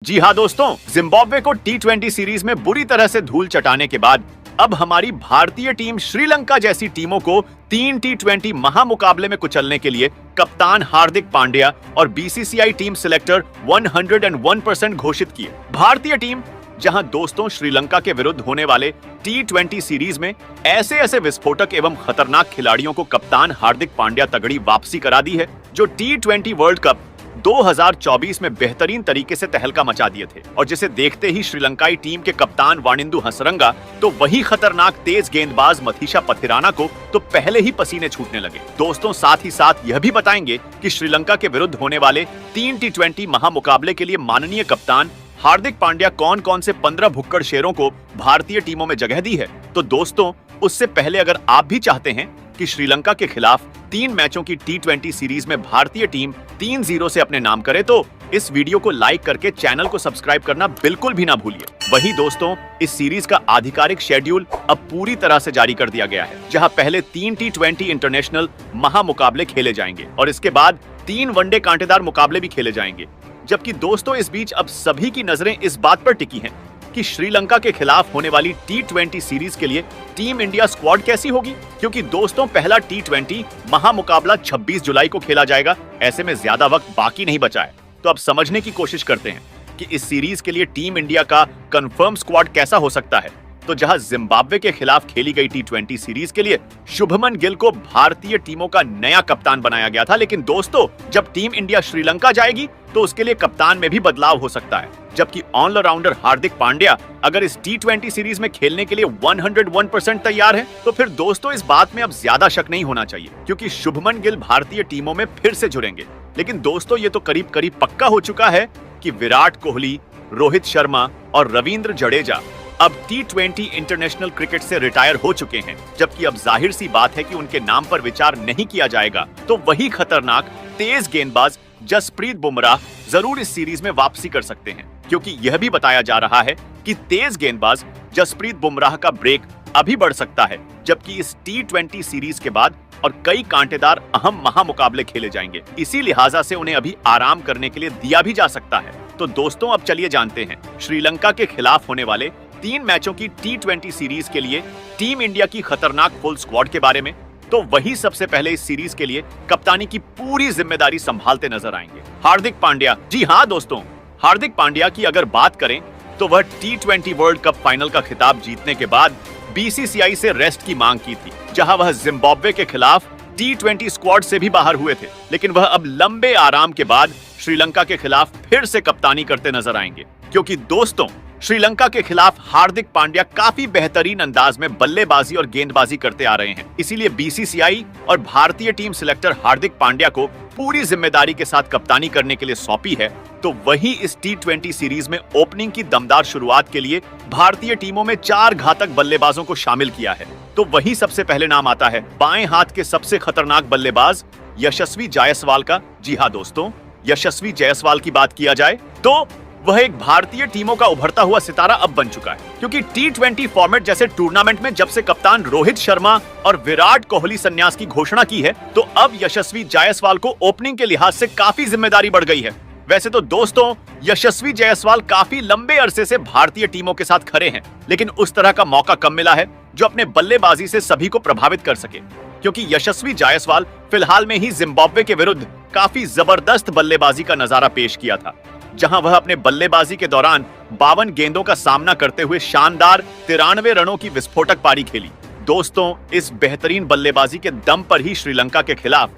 जी हाँ दोस्तों, जिम्बाब्वे को टी20 सीरीज में बुरी तरह से धूल चटाने के बाद अब हमारी भारतीय टीम श्रीलंका जैसी टीमों को 3 टी20 महामुकाबले में कुचलने के लिए कप्तान हार्दिक पांड्या और बीसीसीआई टीम सिलेक्टर 101% घोषित किए। भारतीय टीम जहां दोस्तों श्रीलंका के विरुद्ध होने वाले टी20 सीरीज में ऐसे विस्फोटक एवं खतरनाक खिलाड़ियों को कप्तान हार्दिक पांड्या तगड़ी वापसी करा दी है, जो टी20 वर्ल्ड कप 2024 में बेहतरीन तरीके से तहलका मचा दिए थे और जिसे देखते ही श्रीलंकाई टीम के कप्तान वानिंदु हसरंगा तो वही खतरनाक तेज गेंदबाज मथीशा पथिराना को तो पहले ही पसीने छूटने लगे। दोस्तों साथ ही साथ यह भी बताएंगे कि श्रीलंका के विरुद्ध होने वाले 3 टी20 महामुकाबले के लिए माननीय कप्तान हार्दिक पांड्या कौन कौन से 15 भुक्कड़ शेरों को भारतीय टीमों में जगह दी है। तो दोस्तों उससे पहले अगर आप भी चाहते हैं कि श्रीलंका के खिलाफ 3 मैचों की टी20 सीरीज में भारतीय टीम 3-0 से अपने नाम करे तो इस वीडियो को लाइक करके चैनल को सब्सक्राइब करना बिल्कुल भी ना भूलिए। वहीं दोस्तों इस सीरीज का आधिकारिक शेड्यूल अब पूरी तरह से जारी कर दिया गया है, जहां पहले 3 टी20 इंटरनेशनल महामुकाबले खेले जाएंगे और इसके बाद 3 वनडे कांटेदार मुकाबले भी खेले जाएंगे। जबकि दोस्तों इस बीच अब सभी की नजरें इस बात पर टिकी हैं कि श्रीलंका के खिलाफ होने वाली टी20 सीरीज के लिए टीम इंडिया स्क्वाड कैसी होगी, क्योंकि दोस्तों पहला टी20 महामुकाबला 26 जुलाई को खेला जाएगा। ऐसे में ज्यादा वक्त बाकी नहीं बचा है, तो अब समझने की कोशिश करते हैं कि इस सीरीज के लिए टीम इंडिया का कंफर्म स्क्वाड कैसा हो सकता है। तो जहां जिम्बाब्वे के खिलाफ खेली गई टी20 सीरीज के लिए शुभमन गिल को भारतीय टीमों का नया कप्तान बनाया गया था, लेकिन दोस्तों जब टीम इंडिया श्रीलंका जाएगी तो उसके लिए कप्तान में भी बदलाव हो सकता है। जबकि ऑलराउंडर हार्दिक पांड्या अगर इस टी20 सीरीज में खेलने के लिए 101% तैयार है, तो फिर दोस्तों इस बात में अब ज्यादा शक नहीं होना चाहिए, क्योंकि शुभमन गिल भारतीय टीमों में फिर से जुड़ेंगे। लेकिन दोस्तों ये तो करीब करीब पक्का हो चुका है कि विराट कोहली, रोहित शर्मा और रविंद्र जडेजा अब टी20 इंटरनेशनल क्रिकेट से रिटायर हो चुके हैं। जबकि अब जाहिर सी बात है कि उनके नाम पर विचार नहीं किया जाएगा, तो वही खतरनाक तेज गेंदबाज जसप्रीत बुमराह जरूर इस सीरीज में वापसी कर सकते हैं, क्योंकि यह भी बताया जा रहा है कि तेज गेंदबाज जसप्रीत बुमराह का ब्रेक अभी बढ़ सकता है। जबकि इस टी20 सीरीज के बाद और कई कांटेदार अहम महामुकाबले खेले जाएंगे, इसी लिहाजा से उन्हें अभी आराम करने के लिए दिया भी जा सकता है। तो दोस्तों अब चलिए जानते हैं श्रीलंका के खिलाफ होने वाले 3 मैचों की टी20 सीरीज के लिए टीम इंडिया की खतरनाक फुल स्क्वाड के बारे में। तो वही सबसे पहले इस सीरीज के लिए कप्तानी की पूरी जिम्मेदारी संभालते नजर आएंगे हार्दिक पांड्या। जी हाँ दोस्तों, हार्दिक पांड्या की अगर बात करें तो वह टी20 वर्ल्ड कप फाइनल का खिताब जीतने के बाद बीसीसीआई से रेस्ट की मांग की थी, जहां वह जिम्बाब्वे के खिलाफ टी20 स्क्वाड से भी बाहर हुए थे। लेकिन वह अब लंबे आराम के बाद श्रीलंका के खिलाफ फिर से कप्तानी करते नजर आएंगे, क्योंकि दोस्तों श्रीलंका के खिलाफ हार्दिक पांड्या काफी बेहतरीन अंदाज में बल्लेबाजी और गेंदबाजी करते आ रहे हैं। इसीलिए बीसीसीआई और भारतीय टीम सिलेक्टर हार्दिक पांड्या को पूरी जिम्मेदारी के साथ कप्तानी करने के लिए सौंपी है। तो वही इस टी20 सीरीज में ओपनिंग की दमदार शुरुआत के लिए भारतीय टीमों में 4 घातक बल्लेबाजों को शामिल किया है। तो वही सबसे पहले नाम आता है बाएं हाथ के सबसे खतरनाक बल्लेबाज यशस्वी जायसवाल का। जी हाँ दोस्तों, यशस्वी जायसवाल की बात किया जाए तो वह एक भारतीय टीमों का उभरता हुआ सितारा अब बन चुका है, क्योंकि टी20 फॉर्मेट जैसे टूर्नामेंट में जब से कप्तान रोहित शर्मा और विराट कोहली संन्यास की घोषणा की है, तो अब यशस्वी जायसवाल को ओपनिंग के लिहाज से काफी जिम्मेदारी बढ़ गई है। वैसे तो दोस्तों यशस्वी जायसवाल काफी लंबे अरसे से भारतीय टीमों के साथ खड़े हैं, लेकिन उस तरह का मौका कम मिला है जो अपने बल्लेबाजी से सभी को प्रभावित कर सके। क्योंकि यशस्वी जायसवाल फिलहाल में ही जिम्बाब्वे के विरुद्ध काफी जबरदस्त बल्लेबाजी का नजारा पेश किया था, जहां वह अपने बल्लेबाजी के दौरान 52 गेंदों का सामना करते हुए शानदार 93 रनों की विस्फोटक पारी खेली। दोस्तों इस बेहतरीन बल्लेबाजी के दम पर ही श्रीलंका के खिलाफ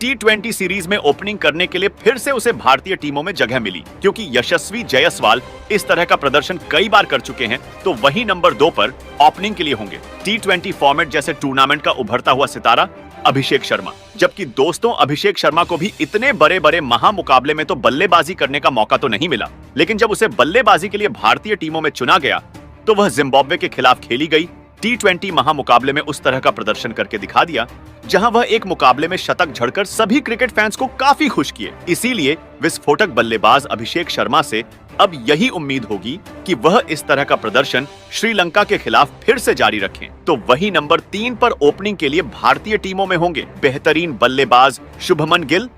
टी20 सीरीज में ओपनिंग करने के लिए फिर से उसे भारतीय टीमों में जगह मिली, क्योंकि यशस्वी जायसवाल इस तरह का प्रदर्शन कई बार कर चुके हैं। तो वही नंबर 2 पर ओपनिंग के लिए होंगे टी20 फॉर्मेट जैसे टूर्नामेंट का उभरता हुआ सितारा अभिषेक शर्मा। जबकि दोस्तों अभिषेक शर्मा को भी इतने बड़े महामुकाबले में तो बल्लेबाजी करने का मौका तो नहीं मिला, लेकिन जब उसे बल्लेबाजी के लिए भारतीय टीमों में चुना गया तो वह जिम्बाब्वे के खिलाफ खेली गई टी20 महामुकाबले में उस तरह का प्रदर्शन करके दिखा दिया, जहां वह एक मुकाबले में शतक झड़कर सभी क्रिकेट फैंस को काफी खुश किए। इसीलिए विस्फोटक बल्लेबाज अभिषेक शर्मा से अब यही उम्मीद होगी कि वह इस तरह का प्रदर्शन श्रीलंका के खिलाफ फिर से जारी रखें। तो वही नंबर 3 पर ओपनिंग के लिए भारतीय टीमों में होंगे बेहतरीन बल्लेबाज शुभमन गिल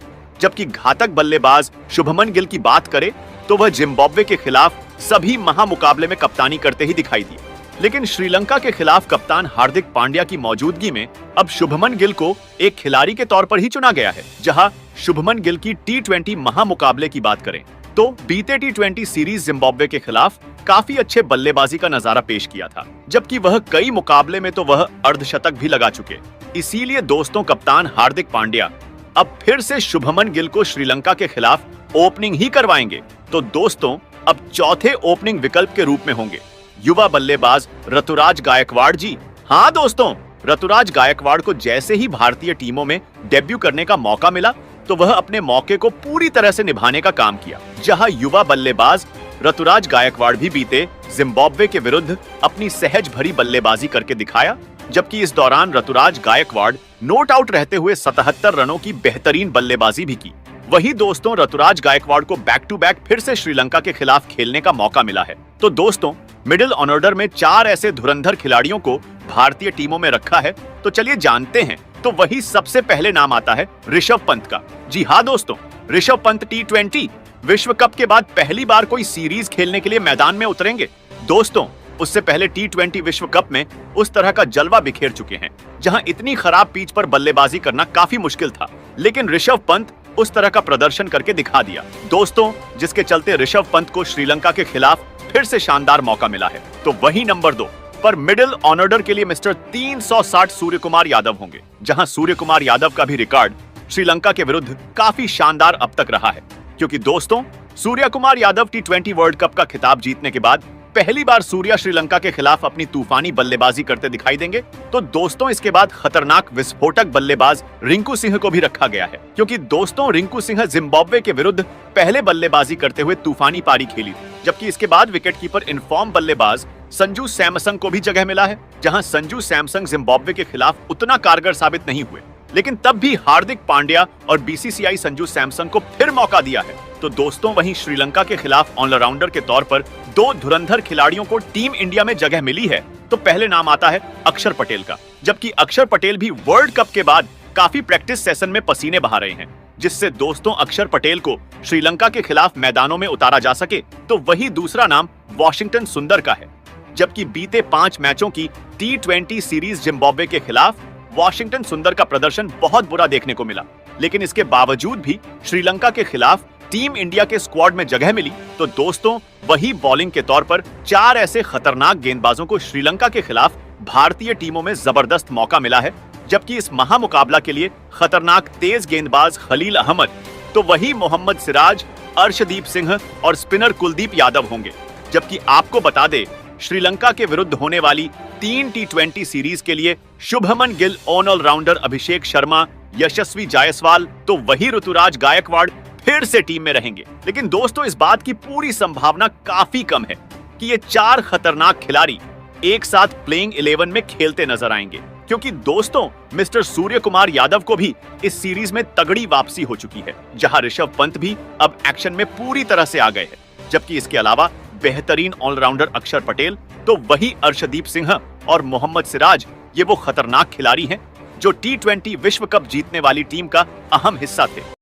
जबकि घातक बल्लेबाज शुभमन गिल की बात करें तो वह जिम्बाब्वे के खिलाफ सभी महामुकाबले में कप्तानी करते ही दिखाई दिए। लेकिन श्रीलंका के खिलाफ कप्तान हार्दिक पांड्या की मौजूदगी में अब शुभमन गिल को एक खिलाड़ी के तौर पर ही चुना गया है। जहां शुभमन गिल की टी20 महामुकाबले की बात करें तो बीते टी20 सीरीज जिम्बाब्वे के खिलाफ काफी अच्छे बल्लेबाजी का नजारा पेश किया था, जबकि वह कई मुकाबले में तो वह अर्धशतक भी लगा चुके। इसीलिए दोस्तों कप्तान हार्दिक पांड्या अब फिर से शुभमन गिल को श्रीलंका के खिलाफ ओपनिंग ही करवाएंगे। तो दोस्तों अब चौथे ओपनिंग विकल्प के रूप में होंगे युवा बल्लेबाज ऋतुराज गायकवाड़ जी। हाँ दोस्तों, ऋतुराज गायकवाड़ को जैसे ही भारतीय टीमों में डेब्यू करने का मौका मिला तो वह अपने मौके को पूरी तरह से निभाने का काम किया। जहां युवा बल्लेबाज ऋतुराज गायकवाड़ भी बीते जिम्बाब्वे के विरुद्ध अपनी सहज भरी बल्लेबाजी करके दिखाया, जबकि इस दौरान ऋतुराज गायकवाड़ नॉट आउट रहते हुए 77 रनों की बेहतरीन बल्लेबाजी भी की। वही दोस्तों ऋतुराज गायकवाड़ को बैक टू बैक फिर से श्रीलंका के खिलाफ खेलने का मौका मिला है। तो दोस्तों मिडिल ऑर्डर में 4 ऐसे धुरंधर खिलाड़ियों को भारतीय टीमों में रखा है। तो चलिए जानते हैं। तो वही सबसे पहले नाम आता है ऋषभ पंत का। जी हाँ दोस्तों, ऋषभ पंत टी20 विश्व कप के बाद पहली बार कोई सीरीज खेलने के लिए मैदान में उतरेंगे। दोस्तों उससे पहले टी20 विश्व कप में उस तरह का जलवा बिखेर चुके हैं जहां इतनी खराब पिच पर बल्लेबाजी करना काफी मुश्किल था, लेकिन ऋषभ पंत उस तरह का प्रदर्शन करके दिखा दिया दोस्तों, जिसके चलते ऋषभ पंत को श्रीलंका के खिलाफ फिर से शानदार मौका मिला है। तो वही नंबर 2 पर मिडिल ऑर्डर के लिए मिस्टर 360 सूर्य कुमार यादव होंगे, जहां सूर्य कुमार यादव का भी रिकॉर्ड श्रीलंका के विरुद्ध काफी शानदार अब तक रहा है। क्योंकि दोस्तों सूर्य कुमार यादव टी20 वर्ल्ड कप का खिताब जीतने के बाद पहली बार सूर्या श्रीलंका के खिलाफ अपनी तूफानी बल्लेबाजी करते दिखाई देंगे। तो दोस्तों इसके बाद खतरनाक विस्फोटक बल्लेबाज रिंकू सिंह को भी रखा गया है, क्योंकि दोस्तों रिंकू सिंह जिम्बाब्वे के विरुद्ध पहले बल्लेबाजी करते हुए तूफानी पारी खेली, जबकि इसके बाद विकेटकीपर इनफॉर्म बल्लेबाज संजू सैमसंग को भी जगह मिला है। जहां संजू सैमसंग जिम्बाब्वे के खिलाफ उतना कारगर साबित नहीं हुए, लेकिन तब भी हार्दिक पांड्या और बीसीसीआई संजू सैमसंग को फिर मौका दिया है। तो दोस्तों वहीं श्रीलंका के खिलाफ ऑलराउंडर के तौर पर 2 धुरंधर खिलाड़ियों को टीम इंडिया में जगह मिली है। तो पहले नाम आता है अक्षर पटेल का, जबकि अक्षर पटेल भी वर्ल्ड कप के बाद काफी प्रैक्टिस सेशन में पसीने बहा रहे हैं, जिससे दोस्तों अक्षर पटेल को श्रीलंका के खिलाफ मैदानों में उतारा जा सके। तो वही दूसरा नाम वॉशिंगटन सुंदर का है, जबकि बीते 5 मैचों की टी20 सीरीज जिम्बाब्वे के खिलाफ वॉशिंगटन सुंदर का प्रदर्शन बहुत बुरा देखने को मिला, लेकिन इसके बावजूद भी श्रीलंका के खिलाफ टीम इंडिया के स्क्वाड में जगह मिली। तो दोस्तों वही बॉलिंग के तौर पर 4 ऐसे खतरनाक गेंदबाजों को श्रीलंका के खिलाफ भारतीय टीमों में जबरदस्त मौका मिला है, जबकि इस महामुकाबला के लिए खतरनाक तेज गेंदबाज खलील अहमद, तो वही मोहम्मद सिराज, अर्शदीप सिंह और स्पिनर कुलदीप यादव होंगे। जबकि आपको बता दे श्रीलंका के विरुद्ध होने वाली 3 टी20 सीरीज के लिए शुभमन गिल, ऑलराउंडर अभिषेक शर्मा, यशस्वी जायसवाल, तो वही ऋतुराज गायकवाड़ फिर से टीम में रहेंगे। लेकिन दोस्तों इस बात की पूरी संभावना काफी कम है कि ये 4 खतरनाक खिलाड़ी एक साथ प्लेइंग 11 में खेलते नजर आएंगे, क्योंकि दोस्तों मिस्टर सूर्य कुमार यादव को भी इस सीरीज में तगड़ी वापसी हो चुकी है, जहां ऋषभ पंत भी अब एक्शन में पूरी तरह से आ गए हैं। जबकि इसके अलावा बेहतरीन ऑलराउंडर अक्षर पटेल, तो वही अर्शदीप सिंह और मोहम्मद सिराज, ये वो खतरनाक खिलाड़ी हैं जो टी20 विश्व कप जीतने वाली टीम का अहम हिस्सा थे।